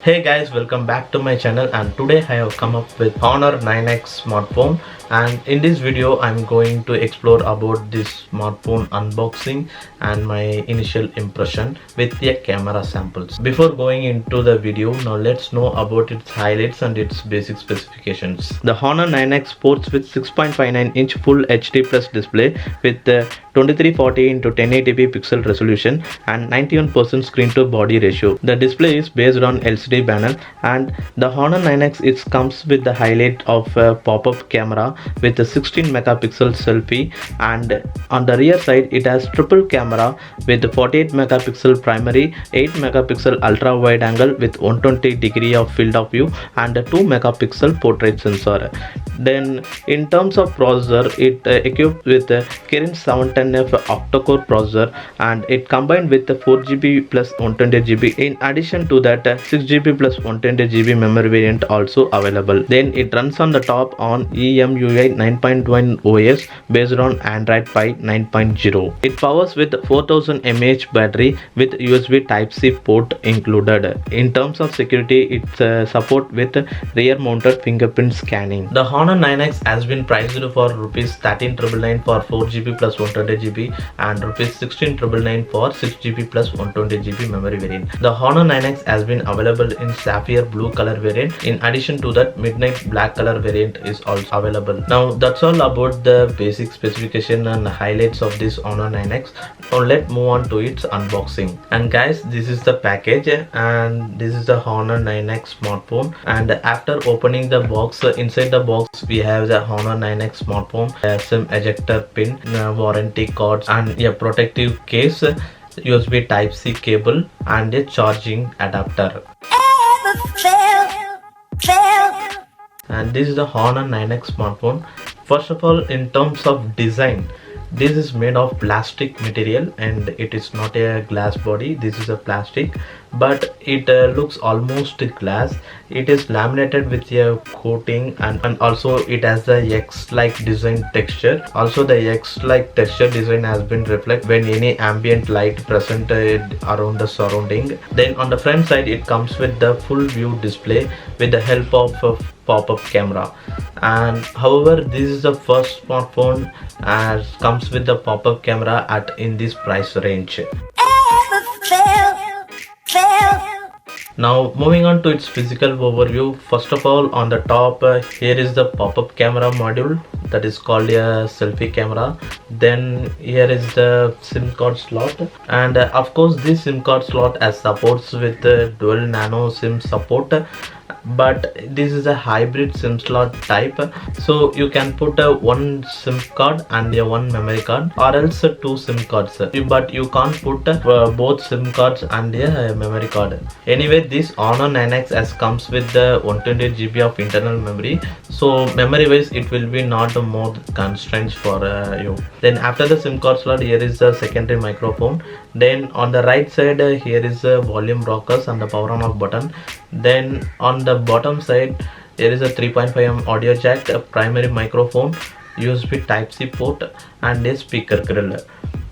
Hey guys, welcome back to my channel, and today I have come up with Honor 9X smartphone, and in this video I'm going to explore about this smartphone unboxing and my initial impression with the camera samples. Before going into the video, now let's know about its highlights and its basic specifications. The Honor 9X sports with 6.59-inch Full HD Plus display with 2340 x 1080p pixel resolution and 91% screen to body ratio. The display is based on LCD panel, and the Honor 9X comes with the highlight of a pop-up camera with a 16 megapixel selfie, and on the rear side it has triple camera with 48 megapixel primary, 8 megapixel ultra wide angle with 120 degree of field of view and a 2 megapixel portrait sensor. Then in terms of processor, it equipped with a Kirin 710F octa-core processor, and it combined with the 4GB plus 120GB. In addition to that, 6GB plus 120GB memory variant also available. Then it runs on the top on EMUI 9.1 OS based on Android Pie 9.0. It powers with 4000 mAh battery with USB Type-C port included. In terms of security, it support with rear mounted fingerprint scanning. The Honor 9X has been priced for rupees 13,999 for 4GB plus 120GB and rupees 16,999 for 6GB plus 120GB memory variant. The Honor 9X has been available in sapphire blue color variant. In addition to that, midnight black color variant is also available. Now that's all about the basic specification and highlights of this Honor 9X. Now let's move on to its unboxing. And guys, this is the package, and this is the Honor 9X smartphone. And after opening the box, inside the box we have the Honor 9X smartphone, a SIM ejector pin, warranty cards, and a protective case, USB Type-C cable, and a charging adapter. And this is the Honor 9X smartphone. First of all, in terms of design, this is made of plastic material and it is not a glass body. This is a plastic, but it looks almost glass. It is laminated with a coating, and also it has the X-like design texture. Also the X-like texture design has been reflected when any ambient light presented around the surrounding. Then on the front side it comes with the full view display with the help of a pop-up camera. And however, this is the first smartphone as comes with the pop-up camera at in this price range. Now moving on to its physical overview. First of all, on the top, here is the pop-up camera module that is called a selfie camera. Then here is the SIM card slot, and of course this SIM card slot has supports with dual nano SIM support, but this is a hybrid SIM slot type, so you can put one SIM card and a one memory card, or else two SIM cards, but you can't put both SIM cards and a memory card. Anyway, this Honor 9X comes with the 128GB of internal memory, so memory wise it will be not more constraints for you. Then after the SIM card slot, here is the secondary microphone. Then on the right side, here is the volume rockers and the power on off button. Then on the bottom side, there is a 3.5mm audio jack, a primary microphone, USB Type-C port, and a speaker grill.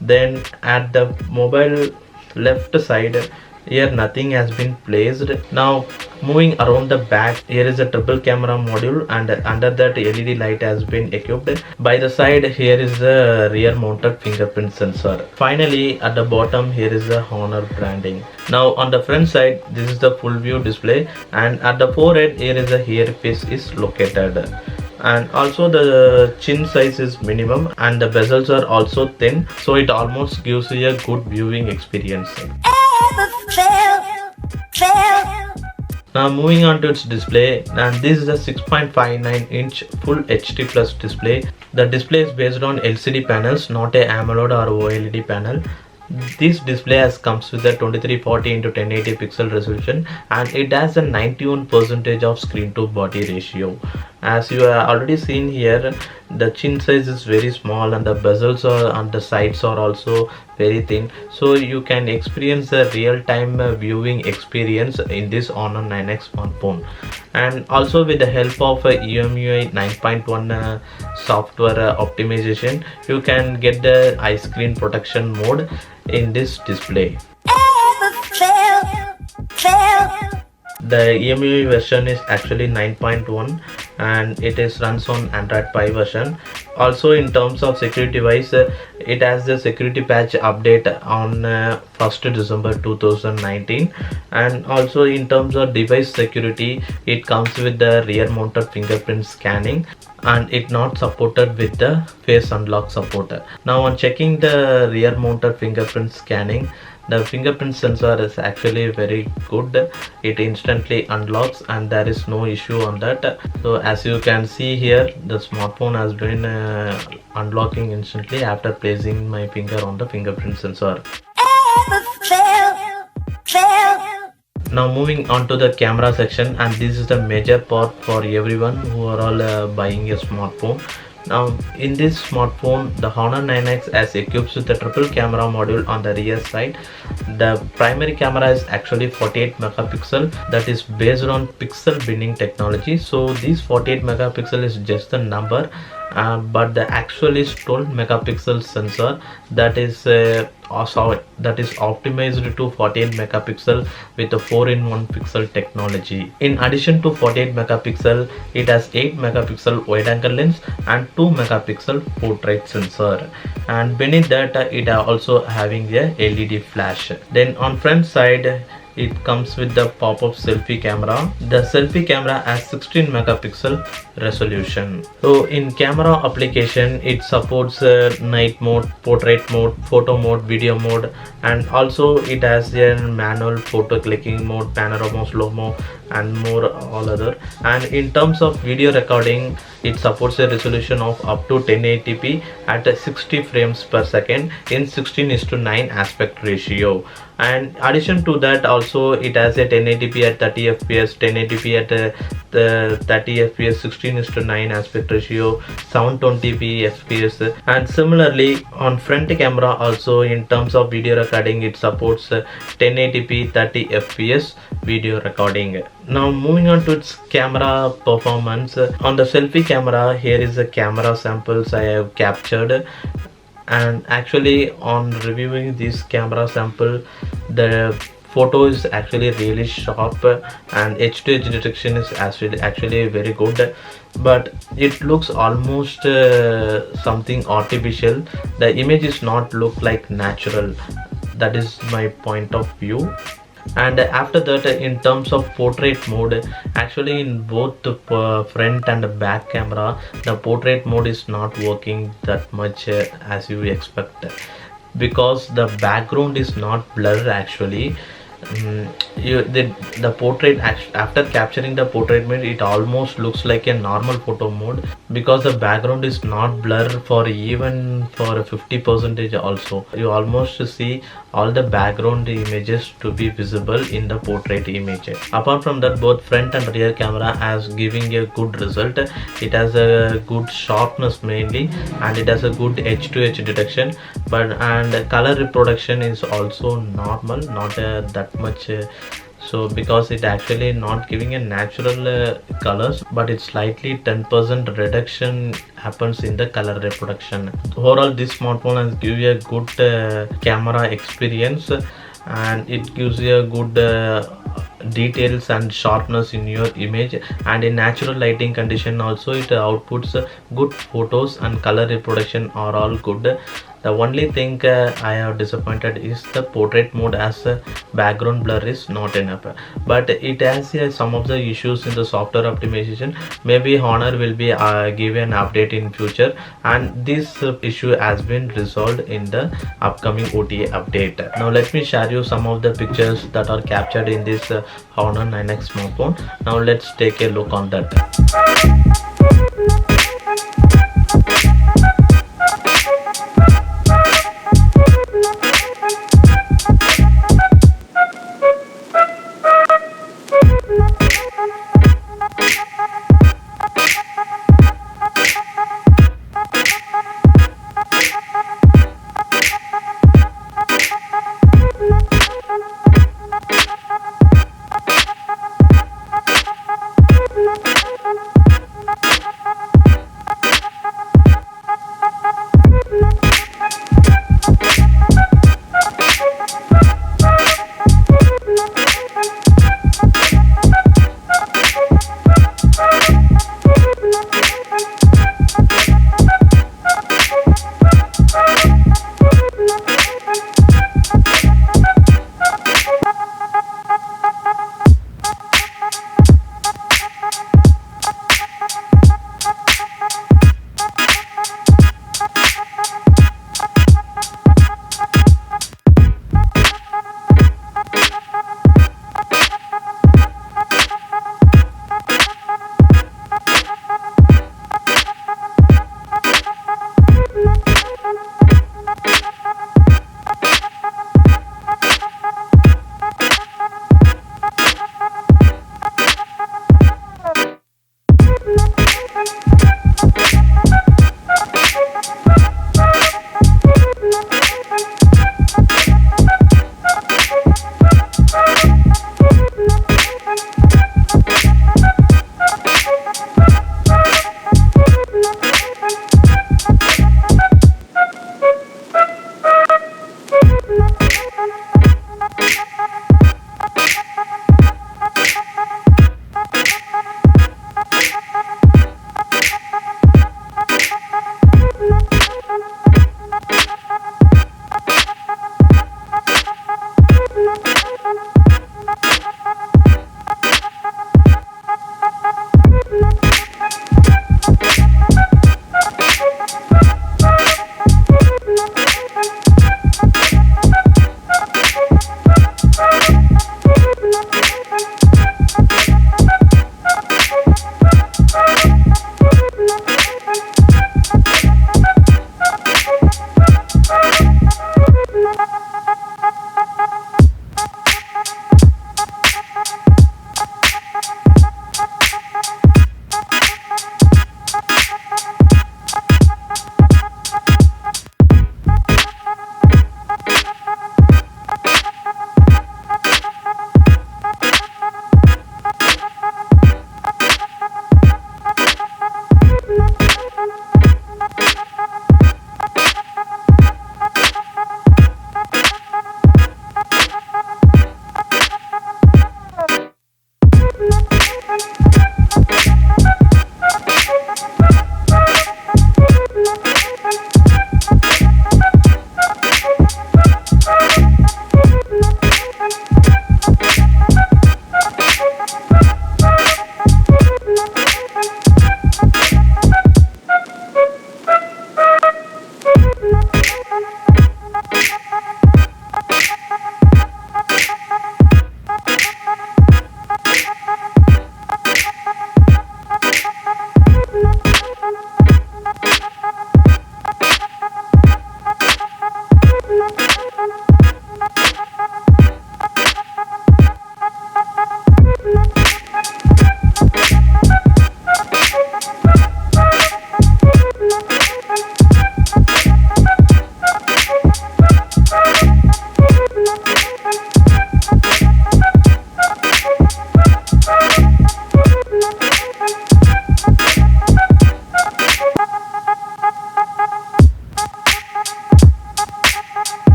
Then at the mobile left side, here nothing has been placed. Now moving around the back, here is a triple camera module, and under that LED light has been equipped. By the side, here is the rear mounted fingerprint sensor. Finally at the bottom, here is the Honor branding. Now on the front side, this is the full view display, and at the forehead, here is the earpiece is located. And also the chin size is minimum, and the bezels are also thin, so it almost gives you a good viewing experience. Now moving on to its display, and this is a 6.59-inch Full HD Plus display. The display is based on LCD panels, not a AMOLED or OLED panel. This display comes with a 2340 x 1080 pixel resolution, and it has a 91% of screen to body ratio. As you have already seen here, the chin size is very small, and the bezels on the sides are also very thin, so you can experience the real-time viewing experience in this Honor 9X smartphone. And also with the help of EMUI 9.1 software optimization, you can get the eye screen protection mode in this display. The EMUI version is actually 9.1 and it is runs on Android Pie version. Also in terms of security wise, it has the security patch update on 1st December 2019, and also in terms of device security, it comes with the rear mounted fingerprint scanning and it not supported with the face unlock support. Now on checking the rear mounted fingerprint scanning, the fingerprint sensor is actually very good. It instantly unlocks and there is no issue on that. So as you can see here, the smartphone has been unlocking instantly after placing my finger on the fingerprint sensor. Now moving on to the camera section, and this is the major part for everyone who are all buying a smartphone. Now in this smartphone, the Honor 9X is equipped with a triple camera module on the rear side. The primary camera is actually 48 megapixel, that is based on pixel binning technology. So this 48 megapixel is just a number, but the actual is 12 megapixel sensor that is optimized to 48 megapixel with a 4-in-1 pixel technology. In addition to 48 megapixel, it has 8 megapixel wide angle lens and 2 megapixel portrait sensor, and beneath that it are also having a LED flash. Then on front side, it comes with the pop-up selfie camera. The selfie camera has 16 megapixel resolution. So in camera application, it supports night mode, portrait mode, photo mode, video mode, and also it has a manual photo clicking mode, panorama, slow-mo, and more all other. And in terms of video recording, it supports a resolution of up to 1080p at 60 frames per second in 16:9 aspect ratio. And addition to that, also it has a 1080p at 30 fps, 1080p at the 30 fps, 16:9 aspect ratio, 720p fps. And similarly on front camera also, in terms of video recording, it supports 1080p 30 fps video recording. Now moving on to its camera performance. On the selfie camera, here is the camera samples I have captured, and actually on reviewing this camera sample, the photo is actually really sharp and edge to edge detection is actually very good, but it looks almost something artificial. The image is not look like natural. That is my point of view. And after that, in terms of portrait mode, actually in both the front and the back camera, the portrait mode is not working that much as you expect, because the background is not blurred actually. The portrait, after capturing the portrait mode, it almost looks like a normal photo mode, because the background is not blurred for even for 50% also. You almost see all the background images to be visible in the portrait image. Apart from that, both front and rear camera has giving a good result. It has a good sharpness mainly, and it has a good edge to edge detection, and color reproduction is also normal, not that much. So because it actually not giving a natural colors, but it's slightly 10% reduction happens in the color reproduction. Overall, this smartphone has give you a good camera experience, and it gives you a good details and sharpness in your image, and in natural lighting condition also it outputs good photos, and color reproduction are all good. The only thing I have disappointed is the portrait mode, as background blur is not enough, but it has some of the issues in the software optimization. Maybe Honor will be give an update in future, and this issue has been resolved in the upcoming OTA update. Now let me share you some of the pictures that are captured in this Honor 9X smartphone. Now let's take a look on that.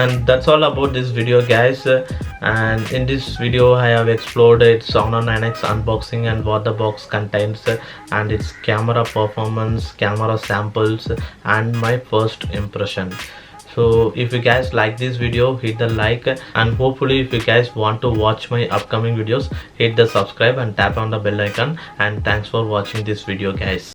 And that's all about this video, guys. And in this video I have explored its Honor 9X unboxing and what the box contains, and its camera performance, camera samples, and my first impression. So if you guys like this video, hit the like, and hopefully if you guys want to watch my upcoming videos, hit the subscribe and tap on the bell icon. And thanks for watching this video, guys.